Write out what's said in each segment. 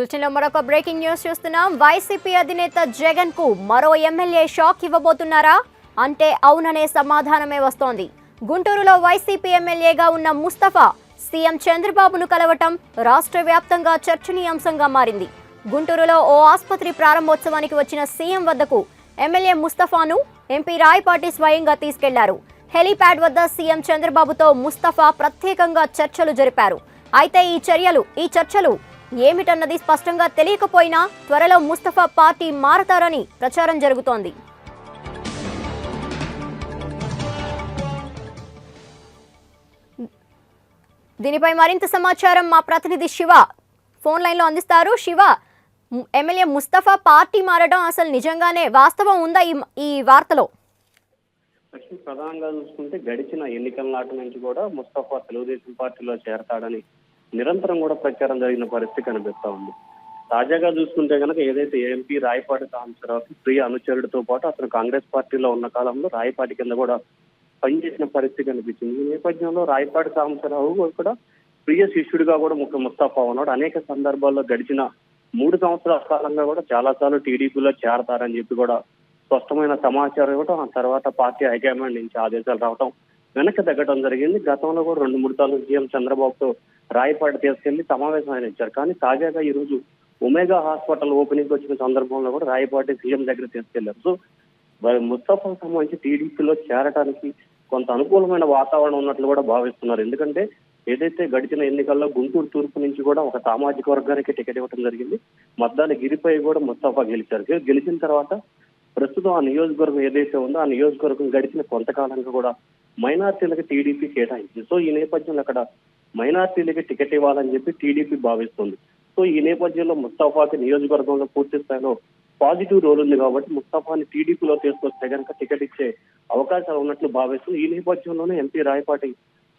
బులెటిన్లో మరొక breaking news చూస్తున్నాం. వైసీపీ అధినేత జగన్ కు మరో ఎమ్మెల్యే షాక్ ఇవ్వబోతున్నారా అంటే అవుననే సమాధానమే వస్తోంది. గుంటూరులో వైసీపీ ఎమ్మెల్యేగా ఉన్న ముస్తఫా సీఎం చంద్రబాబును కలవటం రాష్ట్ర వ్యాప్తంగా చర్చనీయాంశంగా మారింది. గుంటూరులో ఓ ఆసుపత్రి ప్రారంభోత్సవానికి వచ్చిన సీఎం వద్దకు ఎమ్మెల్యే ముస్తఫాను ఎంపీ రాయపాటి స్వయంగా తీసుకెళ్లారు. హెలీప్యాడ్ వద్ద సీఎం చంద్రబాబుతో ముస్తఫా ప్రత్యేకంగా చర్చలు జరిపారు. అయితే ఈ చర్చలు ఏమిటన్నది స్పష్టంగా తెలియకపోయినా త్వరలో ముస్తఫా పార్టీ మారతారని ప్రచారం జరుగుతోంది. దీనిపై మరింత సమాచారం మా ప్రతినిధి శివ ఫోన్ లైన్లో అందిస్తారు. శివ, ఎమ్మెల్యే ముస్తఫా పార్టీ మారడం అసలు నిజంగానే వాస్తవం ఉందా ఈ వార్తలో? ప్రధానంగా చూసుకుంటే గడిచిన ఎన్నికల నాటి నుంచి కూడా ముస్తఫా తెలుగుదేశం పార్టీలో చేరతాడని నిరంతరం కూడా ప్రచారం జరిగిన పరిస్థితి కనిపిస్తా ఉంది. తాజాగా చూసుకుంటే కనుక ఏదైతే ఎంపీ రాయపాటి సాంబశివరావు ప్రియ అనుచరుడితో పాటు అతను కాంగ్రెస్ పార్టీలో ఉన్న కాలంలో రాయపాటి కింద కూడా పనిచేసిన పరిస్థితి కనిపించింది. ఈ నేపథ్యంలో రాయపాటి సాంబశివరావు కూడా ప్రియ శిష్యుడిగా కూడా ముస్తఫా ఉన్నాడు. అనేక సందర్భాల్లో గడిచిన 3 సంవత్సరాల కాలంగా కూడా చాలా సార్లు టీడీపీలో చేరతారని చెప్పి కూడా స్పష్టమైన సమాచారం ఇవ్వటం, ఆ తర్వాత పార్టీ హైకమాండ్ నుంచి ఆదేశాలు రావటం వెనక్కి తగ్గడం జరిగింది. గతంలో కూడా 2-3 సార్లు సీఎం చంద్రబాబుతో రాయపాటి తీసుకెళ్లి సమావేశం ఆయన ఇచ్చారు. కానీ తాజాగా ఈ రోజు ఒమేగా హాస్పిటల్ ఓపెనింగ్ వచ్చిన సందర్భంలో కూడా రాయపాటి సీఎం దగ్గర తీసుకెళ్లారు. సో ముస్తఫాకు సంబంధించి టీడీపీలో చేరడానికి కొంత అనుకూలమైన వాతావరణం ఉన్నట్లు కూడా భావిస్తున్నారు. ఎందుకంటే ఏదైతే గడిచిన ఎన్నికల్లో గుంటూరు తూర్పు నుంచి కూడా ఒక సామాజిక వర్గానికి టికెట్ ఇవ్వడం జరిగింది. మద్దాలి గిరిపై కూడా ముస్తఫా గెలిచారు. గెలిచిన తర్వాత ప్రస్తుతం ఆ నియోజకవర్గం ఏదైతే ఉందో ఆ నియోజకవర్గం గడిచిన కొంతకాలంగా కూడా మైనార్టీలకు టీడీపీ కేటాయించింది. సో ఈ నేపథ్యంలో అక్కడ మైనార్టీలకి టికెట్ ఇవ్వాలని చెప్పి టీడీపీ భావిస్తుంది. సో ఈ నేపథ్యంలో ముస్తఫాకి నియోజకవర్గంలో పూర్తి స్థాయిలో పాజిటివ్ రోల్ ఉంది కాబట్టి ముస్తఫాని టీడీపీలో తీసుకొస్తే కనుక టికెట్ ఇచ్చే అవకాశాలు ఉన్నట్లు భావిస్తుంది. ఈ నేపథ్యంలోనే ఎంపీ రాయపాటి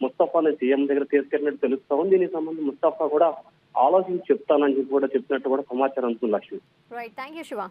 ముస్తఫాని సీఎం దగ్గర తీసుకెళ్ళినట్టు తెలుస్తా ఉంది. దీనికి సంబంధించి ముస్తఫా కూడా ఆలోచించి చెప్తానని చెప్పి కూడా చెప్పినట్టు కూడా సమాచారం ఉంటుంది. లక్ష్మి. Right, thank you Shiva.